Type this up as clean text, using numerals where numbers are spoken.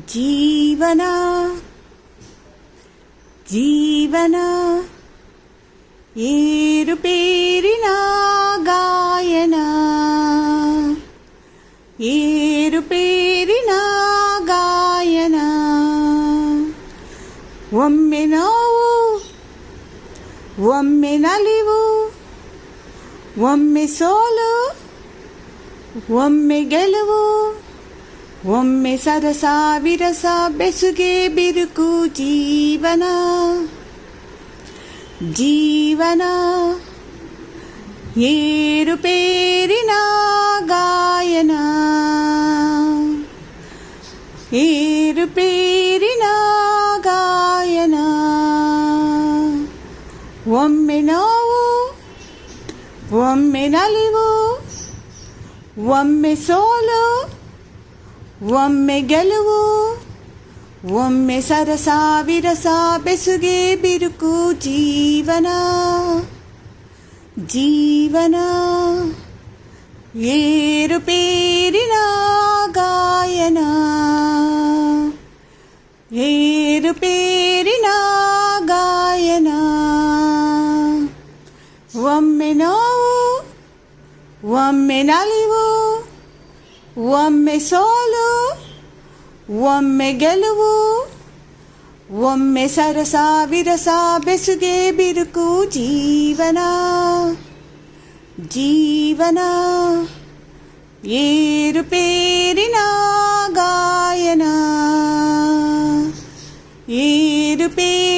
ಜೀವನ ಜೀವನ ಏರುಪೇರಿನ ಗಾಯನ ಏರುಪೇರಿನ ಗಾಯನ ಒಮ್ಮೆ ನೋವು ಒಮ್ಮೆ ನಲಿವು ಒಮ್ಮೆ ಸೋಲು ಒಮ್ಮೆ ಗೆಲುವು ಒಮ್ಮೆ ಸರಸ ವಿರಸ ಬೆಸುಗೆ ಬಿರುಕು ಜೀವನ ಜೀವನ ಏರುಪೇರಿನ ಗಾಯನ ಏರುಪೇರಿನ ಗಾಯನ ಒಮ್ಮೆ ನೋವು ಒಮ್ಮೆ ನಲಿವು ಒಮ್ಮೆ ಸೋಲು ಒಮ್ಮೆ ಗೆಲುವು ಒಮ್ಮೆ ಸರಸ ವಿರಸ ಬೆಸುಗೆ ಬಿರುಕು ಜೀವನ ಜೀವನ ಏರುಪೇರಿನ ಗಾಯನ ಏರುಪೇರಿನ ಗಾಯನ ಒಮ್ಮೆ ನೋವು ಒಮ್ಮೆ ನಲಿವು ಒಮ್ಮೆ ಸೋಲು ಒಮ್ಮೆ ಗೆಲುವು ಒಮ್ಮೆ ಸರಸ ವಿರಸ ಬೆಸುಗೆ ಬಿರುಕು ಜೀವನ ಜೀವನ ಏರುಪೇರಿನ ಗಾಯನ ಏರುಪೇರಿನ